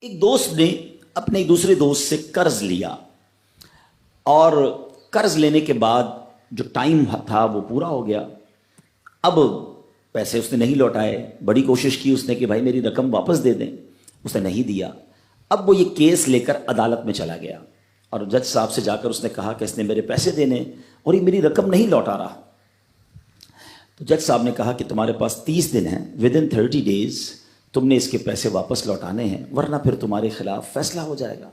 ایک دوست نے اپنے ایک دوسرے دوست سے قرض لیا اور قرض لینے کے بعد جو ٹائم تھا وہ پورا ہو گیا. اب پیسے اس نے نہیں لوٹائے. بڑی کوشش کی اس نے کہ بھائی میری رقم واپس دے دیں, اس نے نہیں دیا. اب وہ یہ کیس لے کر عدالت میں چلا گیا اور جج صاحب سے جا کر اس نے کہا کہ اس نے میرے پیسے دینے اور یہ میری رقم نہیں لوٹا رہا. تو جج صاحب نے کہا کہ تمہارے پاس 30 دن ہیں, ودن 30 days تم نے اس کے پیسے واپس لوٹانے ہیں, ورنہ پھر تمہارے خلاف فیصلہ ہو جائے گا.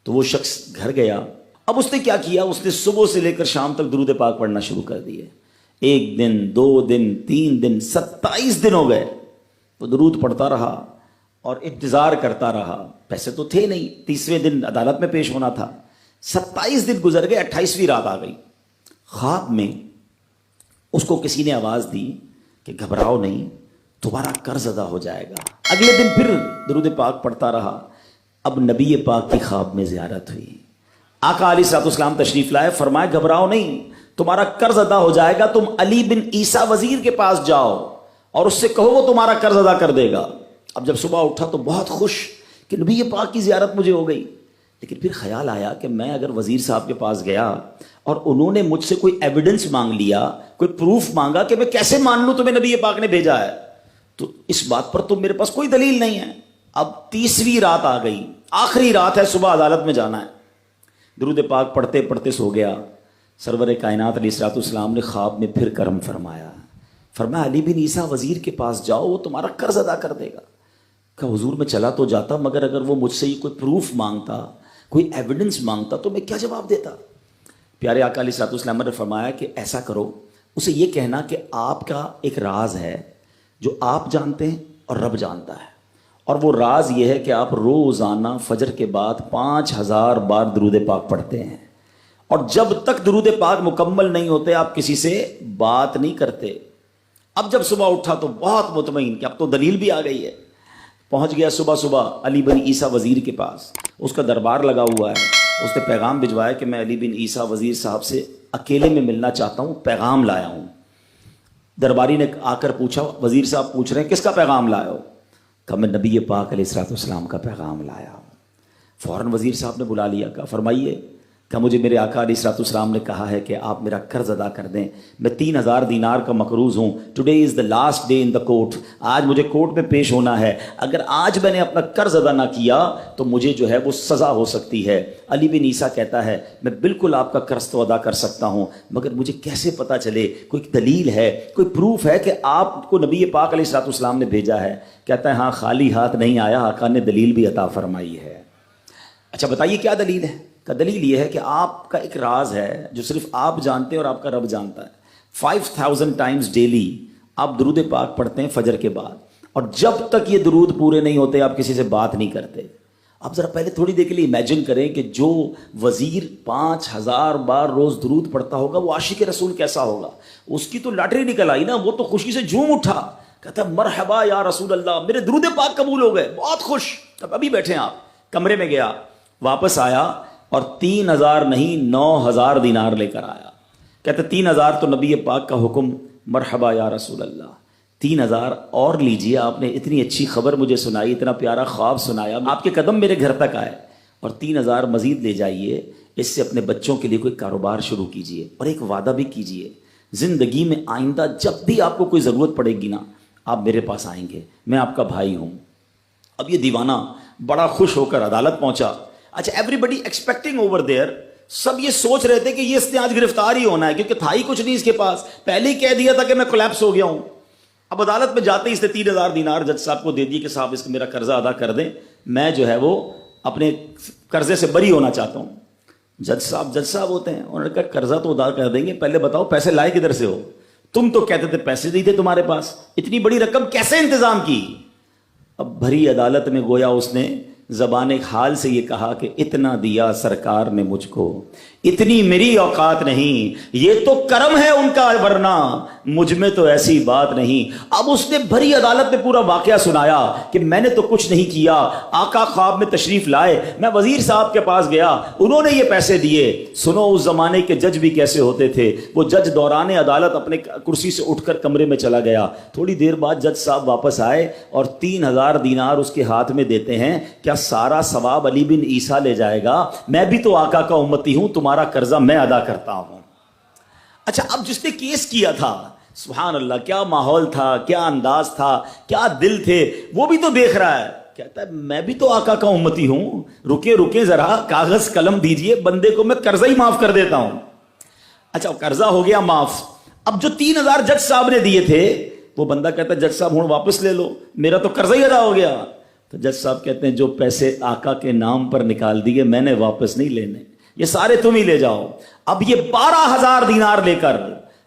تو وہ شخص گھر گیا. اب اس نے کیا کیا, اس نے صبح سے لے کر شام تک درود پاک پڑھنا شروع کر دیے. 1 دن 2 دن 3 دن 27 دن ہو گئے. وہ درود پڑھتا رہا اور انتظار کرتا رہا. پیسے تو تھے نہیں, 30ویں دن عدالت میں پیش ہونا تھا. 27 دن گزر گئے, 28ویں رات آ گئی. خواب میں اس کو کسی نے آواز دی کہ گھبراؤ نہیں, تمہارا قرض ادا ہو جائے گا. اگلے دن پھر درود پاک پڑھتا رہا. اب نبی پاک کی خواب میں زیارت ہوئی. آقا علیہ الصلوۃ والسلام تشریف لائے, فرمائے گھبراؤ نہیں, تمہارا قرض ادا ہو جائے گا. تم علی بن عیسیٰ وزیر کے پاس جاؤ اور اس سے کہو وہ تمہارا قرض ادا کر دے گا. اب جب صبح اٹھا تو بہت خوش کہ نبی پاک کی زیارت مجھے ہو گئی. لیکن پھر خیال آیا کہ میں اگر وزیر صاحب کے پاس گیا اور انہوں نے مجھ سے کوئی ایویڈنس مانگ لیا, کوئی پروف مانگا, کہ میں کیسے مان لوں تمہیں نبی پاک نے بھیجا ہے, تو اس بات پر تو میرے پاس کوئی دلیل نہیں ہے. اب 30ویں رات آ گئی, آخری رات ہے, صبح عدالت میں جانا ہے. درود پاک پڑھتے پڑھتے سو گیا. سرور کائنات علیہ الصلوۃ والسلام نے خواب میں پھر کرم فرمایا. فرمایا علی بن عیسیٰ وزیر کے پاس جاؤ, وہ تمہارا قرض ادا کر دے گا. کہ حضور میں چلا تو جاتا, مگر اگر وہ مجھ سے یہ کوئی پروف مانگتا, کوئی ایویڈنس مانگتا, تو میں کیا جواب دیتا. پیارے آقا علیہ الصلوۃ والسلام نے فرمایا کہ ایسا کرو, اسے یہ کہنا کہ آپ کا ایک راز ہے جو آپ جانتے ہیں اور رب جانتا ہے, اور وہ راز یہ ہے کہ آپ روزانہ فجر کے بعد 5000 بار درود پاک پڑھتے ہیں, اور جب تک درود پاک مکمل نہیں ہوتے آپ کسی سے بات نہیں کرتے. اب جب صبح اٹھا تو بہت مطمئن کہ اب تو دلیل بھی آ گئی ہے. پہنچ گیا صبح صبح علی بن عیسیٰ وزیر کے پاس. اس کا دربار لگا ہوا ہے. اس نے پیغام بھجوایا کہ میں علی بن عیسیٰ وزیر صاحب سے اکیلے میں ملنا چاہتا ہوں, پیغام لایا ہوں. درباری نے آ کر پوچھا, وزیر صاحب پوچھ رہے ہیں کس کا پیغام لائے ہو؟ کہ میں نبی پاک علیہ الصلوۃ والسلام کا پیغام لایا ہوں. فوراً وزیر صاحب نے بلا لیا. کہا فرمائیے. کہ مجھے میرے آقا علیہ الصلوۃ والسلام نے کہا ہے کہ آپ میرا قرض ادا کر دیں. میں 3000 دینار کا مقروض ہوں. Today is the last day in the court. آج مجھے کورٹ میں پیش ہونا ہے. اگر آج میں نے اپنا قرض ادا نہ کیا تو مجھے جو ہے وہ سزا ہو سکتی ہے. علی بن عیسیٰ کہتا ہے میں بالکل آپ کا قرض تو ادا کر سکتا ہوں, مگر مجھے کیسے پتہ چلے, کوئی دلیل ہے, کوئی پروف ہے کہ آپ کو نبی پاک علیہ الصلوۃ والسلام نے بھیجا ہے؟ کہتا ہے ہاں, خالی ہاتھ نہیں آیا, آقا نے دلیل بھی عطا فرمائی ہے. اچھا بتائیے کیا دلیل ہے؟ کا دلیل یہ ہے کہ آپ کا ایک راز ہے جو صرف آپ جانتے ہیں اور آپ کا رب جانتا ہے. 5000 ٹائمز ڈیلی آپ درود پاک پڑھتے ہیں فجر کے بعد, اور جب تک یہ درود پورے نہیں ہوتے آپ کسی سے بات نہیں کرتے. آپ ذرا پہلے تھوڑی دیر کے لیے امیجن کریں کہ جو وزیر 5000 بار روز درود پڑھتا ہوگا وہ عاشق رسول کیسا ہوگا. اس کی تو لاٹری نکل آئی نا, وہ تو خوشی سے جھوم اٹھا, کہتا مرحبا یا رسول اللہ, میرے درود پاک قبول ہو گئے, بہت خوش. اب ابھی بیٹھے آپ, کمرے میں گیا, واپس آیا اور 3000 نہیں 9000 دینار لے کر آیا. کہتے 3000 تو نبی پاک کا حکم, مرحبا یا رسول اللہ, 3000 اور لیجئے, آپ نے اتنی اچھی خبر مجھے سنائی, اتنا پیارا خواب سنایا, آپ کے قدم میرے گھر تک آئے, اور 3000 مزید لے جائیے, اس سے اپنے بچوں کے لیے کوئی کاروبار شروع کیجئے, اور ایک وعدہ بھی کیجئے, زندگی میں آئندہ جب بھی آپ کو کوئی ضرورت پڑے گی نا, آپ میرے پاس آئیں گے, میں آپ کا بھائی ہوں. اب یہ دیوانہ بڑا خوش ہو کر عدالت پہنچا. اچھا everybody expecting over there, سب یہ سوچ رہے تھے کہ یہ اس نے آج گرفتار ہی ہونا ہے, کیونکہ تھا ہی کچھ نہیں اس کے پاس, پہلے ہی کہہ دیا تھا کہ میں کولیپس ہو گیا ہوں. اب عدالت میں جاتے ہی اس نے 3000 دینار جج صاحب کو دے دیے کہ صاحب اس کا میرا قرضہ ادا کر دیں, میں جو ہے وہ اپنے قرضے سے بری ہونا چاہتا ہوں. جج صاحب ہوتے ہیں, انہوں نے کہا قرضہ تو ادا کر دیں گے, پہلے بتاؤ پیسے لائے کدھر سے ہو؟ تم تو کہتے تھے پیسے نہیں تھے تمہارے پاس, اتنی بڑی رقم کیسے انتظام کی؟ اب بھری عدالت میں گویا اس نے زبان حال سے یہ کہا کہ اتنا دیا سرکار نے مجھ کو, اتنی میری اوقات نہیں، یہ تو کرم ہے ان کا، ورنہ مجھ میں تو ایسی بات نہیں۔ اب اس نے بھری عدالت میں پورا واقعہ سنایا کہ میں نے تو کچھ نہیں کیا، آقا خواب میں تشریف لائے، میں وزیر صاحب کے پاس گیا، انہوں نے یہ پیسے دیے۔ سنو اس زمانے کے جج بھی کیسے ہوتے تھے۔ وہ جج دوران عدالت اپنے کرسی سے اٹھ کر کمرے میں چلا گیا، تھوڑی دیر بعد جج صاحب واپس آئے اور 3000 دینار اس کے ہاتھ میں دیتے ہیں۔ کیا سارا ثواب علی بن عیسیٰ لے جائے گا؟ میں بھی تو آقا کا امتی ہوں، تمہارا قرضہ میں ادا کرتا ہوں۔ اچھا، اب جس نے کیس کیا تھا، سبحان اللہ، کیا ماحول تھا، کیا انداز تھا، کیا دل تھے، وہ بھی تو دیکھ رہا ہے، کہتا ہے میں بھی تو آقا کا امتی ہوں، رکے ذرا، کاغذ قلم دیجئے، بندے کو میں قرضہ ہی معاف کر دیتا ہوں۔ اچھا، قرضہ ہو گیا معاف۔ اب جو 3000 جج صاحب نے دیے تھے، وہ بندہ کہتا ہے جج صاحب ہوں واپس لے لو، میرا تو قرضہ ہی ادا ہو گیا۔ تو جج صاحب کہتے ہیں جو پیسے آقا کے نام پر نکال دیے میں نے واپس نہیں لینے، یہ سارے تم ہی لے جاؤ۔ اب یہ 12000 دینار لے کر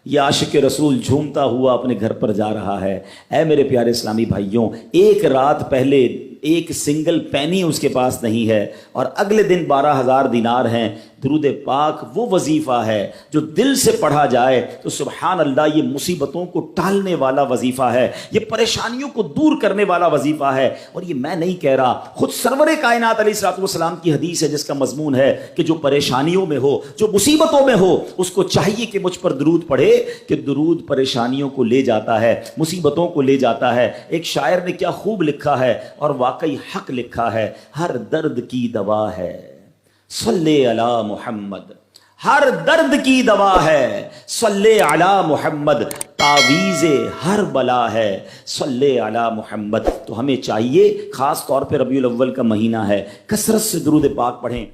یہ عاشق رسول جھومتا ہوا اپنے گھر پر جا رہا ہے۔ اے میرے پیارے اسلامی بھائیوں، ایک رات پہلے ایک سنگل پینی اس کے پاس نہیں ہے، اور اگلے دن 12000 دینار ہیں۔ درود پاک وہ وظیفہ ہے جو دل سے پڑھا جائے تو سبحان اللہ یہ مصیبتوں کو ٹالنے والا وظیفہ ہے، یہ پریشانیوں کو دور کرنے والا وظیفہ ہے۔ اور یہ میں نہیں کہہ رہا، خود سرور کائنات علیہ الصلوۃ والسلام کی حدیث ہے جس کا مضمون ہے کہ جو پریشانیوں میں ہو، جو مصیبتوں میں ہو، اس کو چاہیے کہ مجھ پر درود پڑھے، کہ درود پریشانیوں کو لے جاتا ہے، مصیبتوں کو لے جاتا ہے۔ ایک شاعر نے کیا خوب لکھا ہے، اور واقعی حق لکھا ہے، ہر درد کی دوا ہے صلی علی محمد، ہر درد کی دوا ہے صلی علی محمد، تعویذ ہر بلا ہے صلی علی محمد۔ تو ہمیں چاہیے، خاص طور پہ ربیع الاول کا مہینہ ہے، کثرت سے درود پاک پڑھیں۔